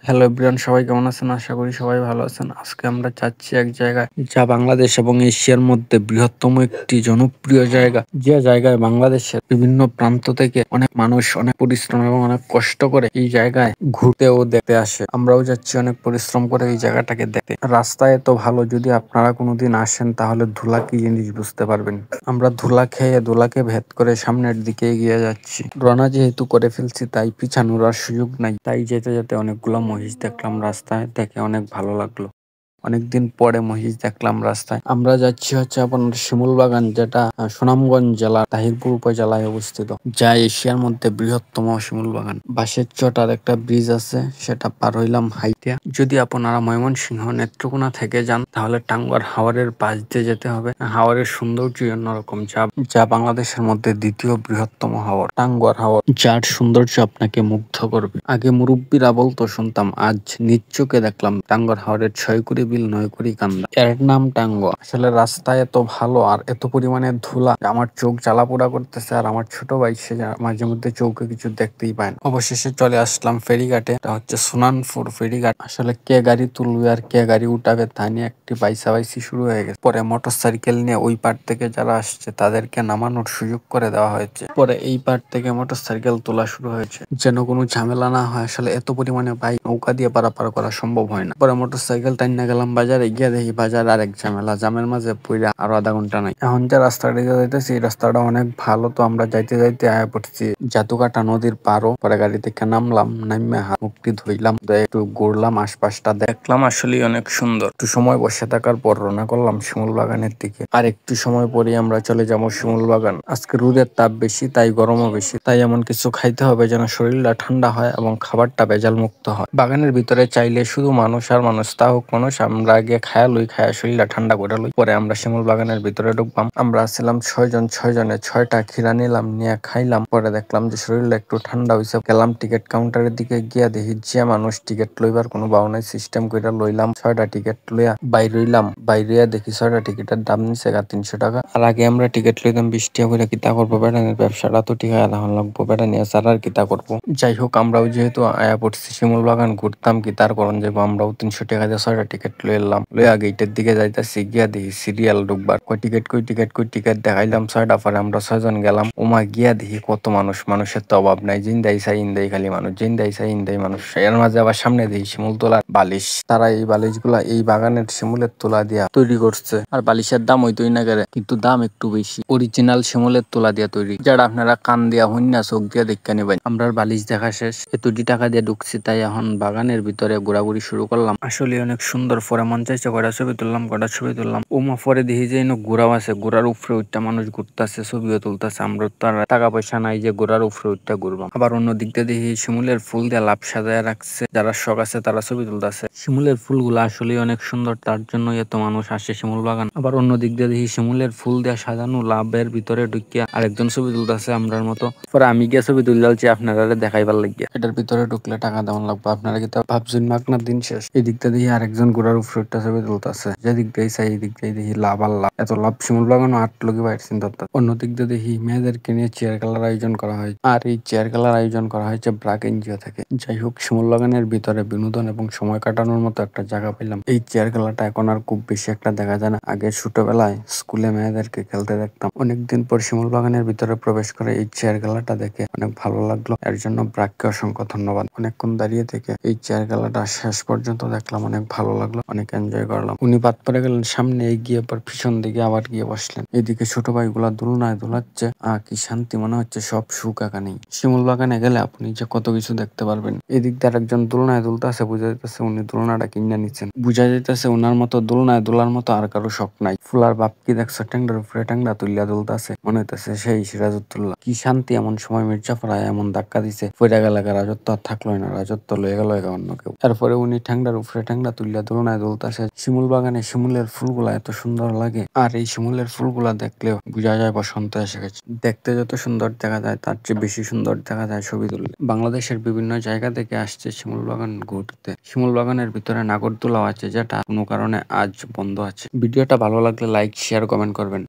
Hello everyone, সবাই কেমন আছেন? আশা করি সবাই ভালো আছেন। আজকে আমরা যাচ্ছি এক জায়গায় যা বাংলাদেশ এবং এশিয়ার মধ্যে বৃহত্তম একটি জনপ্রিয় জায়গা। যে জায়গায় বাংলাদেশের বিভিন্ন প্রান্ত থেকে অনেক মানুষ অনেক পরিশ্রম এবং অনেক কষ্ট করে এই জায়গায় ঘুরতে ও দেখতে আসে। আমরাও যাচ্ছি অনেক পরিশ্রম করে এই জায়গাটাকে দেখতে। রাস্তায় এত ভালো, যদি আপনারা কোনোদিন আসেন তাহলে ধুলা কি জিনিস বুঝতে পারবেন। আমরা ধুলা খেয়ে ধুলাকে ভেদ করে সামনের দিকে এগিয়ে যাচ্ছি। রওনা যেহেতু করে ফেলছি তাই পিছানোর আর সুযোগ নাই। তাই যেতে যেতে অনেকগুলো মহিষ দেখলাম রাস্তায়, দেখে অনেক ভালো লাগলো। অনেকদিন পরে মহিষ দেখলাম রাস্তায়। আমরা যাচ্ছি হচ্ছে আপনার শিমুল বাগান, যেটা সুনামগঞ্জ জেলা তাহিরপুর উপজেলায় অবস্থিত, যা এশিয়ার মধ্যে বৃহত্তম শিমুল বাগান। বাঁশের চটার একটা ব্রিজ আছে, সেটা পার হইলাম হাইটিয়া। যদি আপনারা ময়মনসিংহ নেত্রকোনা থেকে যান তাহলে টাঙ্গুয়ার হাওরের পাশ দিয়ে যেতে হবে। হাওরের সৌন্দর্য অন্যরকম, যা বাংলাদেশের মধ্যে দ্বিতীয় বৃহত্তম হাওর টাঙ্গুয়ার হাওর, যার সৌন্দর্য আপনাকে মুগ্ধ করবে। আগে মুরব্বীরা বলতো শুনতাম, আজ নিজ চোখে দেখলাম টাঙ্গুয়ার হাওরের 6 কুড়ি বিল 9 কুড়ি কান্দা। এর নাম টাঙ্গুয়া। আসলে রাস্তায় এত ভালো আর এত পরিমাণে ধুলা, আমার চোখ জ্বালাপোড়া করতেছে। আর আমার ছোট ভাই, সে মাঝে মধ্যে চৌকে কিছু দেখতেই পায় না। অবশেষে চলে আসলাম ফেরিঘাটে। এটা হচ্ছে সুনানপুর ফেরিঘাট। আসলে কে গাড়ি তুলবে আর কে গাড়ি উঠাবে তা নিয়ে একটি বাইসাবাইসি শুরু হয়ে গেছে। পরে মোটর সাইকেল নিয়ে ওই পার থেকে যারা আসছে তাদেরকে নামানোর সুযোগ করে দেওয়া হয়েছে। পরে এই পার থেকে মোটর সাইকেল তোলা শুরু হয়েছে, যেন কোনো ঝামেলা না হয়। আসলে এত পরিমাণে বাইক নৌকা দিয়ে পারাপার করা সম্ভব হয় না। পরে মোটর সাইকেল টাইনা গেলাম বাজারে, গিয়ে দেখি বাজার আরেক ঝামেলা, জামের মাঝে পইরা আরো আধা ঘন্টা নাই। এখন যে রাস্তাটা দিয়ে যাইতেছি, এই রাস্তাটা অনেক ভালো। তো আমরা যাইতে যাইতে আয়া পড়ছি জাতুকাটা নদীর পারও। পরে গাড়ি থেকে নামলাম, নামে হাত মুখটি ধুইলাম, একটু ঘুরলাম, আশপাশটা দেখলাম। আসলে অনেক সুন্দর। একটু সময় বসে থাকার পর রওনা করলাম শিমুল বাগানের দিকে। আর একটু সময় পরে আমরা চলে যাবো শিমুল বাগান। আজকে রোদের তাপ বেশি, তাই গরমও বেশি, তাই এমন কিছু খাইতে হবে যেন শরীরটা ঠান্ডা হয় এবং খাবারটা ভেজাল মুক্ত হয়। বাগানের ভিতরে চাইলে শুধু মানুষ আর মানুষ, তা হোক মানুষ। আমরা আগে খায়া লই, খায়া শরীরটা ঠান্ডা করে লই, পরে আমরা শিমুল বাগানের ভিতরে ঢুকবাম। আমরা ছিলাম 6 জন, 6 জনে 6টা খিরা নিলাম, নিয়ে খাইলাম। পরে দেখলাম যে শরীরটা একটু ঠান্ডা হয়েছে। গেলাম টিকিট কাউন্টারের দিকে, গিয়া দেখি যে মানুষ টিকিট লইবার কোনো বাউনাই সিস্টেম করে লইলাম। 6টা টিকিট লইয়া বাইর হইলাম। বাইরে দেখি 6টা টিকিটের দাম নিছে 300 টাকা। আর আগে আমরা টিকিট লইতাম 20 টাকা করে। কিতা করবো, বেড়ানোর ব্যবসাটা তো ঠিক আছে, তখন লাগবো বেড়া নিয়ে ছাড়া আর কিতা করবো। যাই হোক, আমরাও যেহেতু আয়া পড়ছি শিমুল বাগান, ঘুরতাম কি তার করণ যাবো। আমরাও 300 টাকা দিয়ে 6টা টিকিট লই এলাম। লইয়া গেটের দিকে যাইতাছি, গিয়া দেখি সিরিয়াল ঢুকবার। কই টিকিট, কই টিকিট, কই টিকিট দেখাইলাম 6টা। পরে আমরা 6 জন গেলাম। ওমা, গিয়া দেখি কত মানুষ। মানুষের তো অভাব নাই, জিন্দাই চাই ইন্দাই খালি মানুষ, জিন্দাই চাই ইন্দাই মানুষ। এর মাঝে আবার সামনে দেখি শিমুল তোলার বালিশ। তারা এই বালিশ গুলা এই বাগানের শিমুলের তোলা দিয়া তৈরি করছে। আর বালিশের দাম হইতোই না গেলে, কিন্তু দাম একটু বেশি। অরিজিনাল শিমুলের তোলা দিয়া তৈরি, যারা আপনারা কান দিয়া হইনা চোখ দিয়া দেখা নেবেন। আমরা বালিশ দেখা শেষ, এতটি টাকা দিয়ে ঢুকছি, তাই এখন বাগানের ভিতরে ঘোরাঘুরি শুরু করলাম। আসলে অনেক সুন্দর। পরে মন চাইছে কটা ছবি তুললাম, কটা ছবি তুললাম। ওমা, পরে দেখি যে ঘোরাও আছে, ঘোরার উপরে উঠটা মানুষ ঘুরতেছে, ছবিও তুলতেছে। আমরা তো আর টাকা পয়সা নাই যে ঘোরার উপরে উঠটা ঘুরবাম। আবার অন্য দিক দিয়ে দেখি শিমুলের ফুল দিয়ে লাভ সাজায় রাখছে, যারা শখ আছে তারা ছবি তুলতেছে। শিমুলের ফুলগুলো আসলে অনেক সুন্দর, তার জন্য এত মানুষ আসে শিমুল বাগান। আবার অন্য দিক দিয়ে দেখি শিমুলের ফুল দিয়ে সাজানো লাভের ভিতরে ঢুকিয়া আরেকজন ছবি তুলতেছে আমরার মতো। পরে আমি গিয়ে ছবি তুলছি আপনারা দেখাইবার লাগিয়া। এটার ভিতরে ঢুকলে টাকা দেওয়ান লাগবে। আপনারা কি তা ভাবছেন? মাগনার দিন শেষ। এই দিক দিয়ে দেখি আরেকজন ঘোড়ার উপরে একটা ছবি তুলতেছে। যে দিক দিয়ে চাই এই দিক দিয়ে দেখি লাভ আর লাভ। এত লাভ শিমুল বাগানো 8 লোক বাইর চিন্তা। অন্য দিক দিয়ে দেখি মেয়েদেরকে নিয়ে চেয়ার খেলার আয়োজন করা হয়। আর এই চেয়ার খেলার আয়োজন করা হয়েছে ব্রাক এনজিও থেকে। যাই হোক, শিমুল বাগানের ভিতরে বিনোদন এবং সময় কাটানোর মতো একটা জায়গা পেলাম। এই চেয়ার খেলাটা এখন আর খুব বেশি একটা দেখা যায় না। আগে ছোটবেলায় স্কুলে মেয়েদেরকে খেলতে দেখতাম। অনেকদিন পর শিমুল বাগানের ভিতরে প্রবেশ করে এই চেয়ার খেলাটা দেখে অনেক ভালো লাগলো। এর জন্য ব্রাককে অসংখ্য ধন্যবাদ। অনেকক্ষণ দাঁড়িয়ে থেকে এই চেয়ার খেলাটা শেষ পর্যন্ত দেখলাম, অনেক ভালো লাগলো, অনেক এনজয় করলাম। উনি বাদ পড়ে গেলেন, সামনে এগিয়ে পর পিছন দিকে আবার গিয়ে বসলেন। এদিকে ছোট ভাইগুলা দোলনায় দোলাচ্ছে। কি শান্তি, মনে হচ্ছে সব সুখ এখানে। শিমুল বাগানে গেলে আপনি যে কত কিছু দেখতে পারবেন। এদিক দিয়ে একজন দোলনায় দুলতেছে, বোঝা যাইতেছে উনি দোলনাটা কিনে নিচ্ছেন। বুঝা যাইতেছে ওনার মতো দোলনায় দোলার মতো আর কারো শখ নাই। ফুলার বাপ কি দেখছো, ট্যাংরার উপরে ট্যাংরা তুলিয়া দুলতেছে, মনে হইতেছে সেই সিরাজউদ্দৌলা। কি শান্তি। এমন সময় মির্জাফর এমন ধাক্কা দিছে, পয়রা গেল। রাজত্ব আর থাকলোই না, রাজত্ব লয়ে গেল অন্য কেউ। তারপরে উনি ট্যাংরার উপরে ট্যাংরা তুলিয়া দোলনায় দুলতেছে। শিমুল বাগানে শিমুলের ফুলগুলা এত সুন্দর লাগে। আর এই শিমুলের ফুলগুলা দেখলেও বোঝা যায় বসন্ত এসে গেছে। দেখতে যত সুন্দর দেখা যায়, তার চেয়ে বেশি সুন্দর দেখা যায় ছবি তুললে। বাংলাদেশের বিভিন্ন জায়গা থেকে আসছে শিমুল বাগান ঘুরতে। শিমুল বাগানের ভিতরে নাগরদোলাও আছে, যেটা কোনো কারণে আজ বন্ধ আছে। ভিডিওটা ভালো লাগলে লাইক, শেয়ার, কমেন্ট করবেন।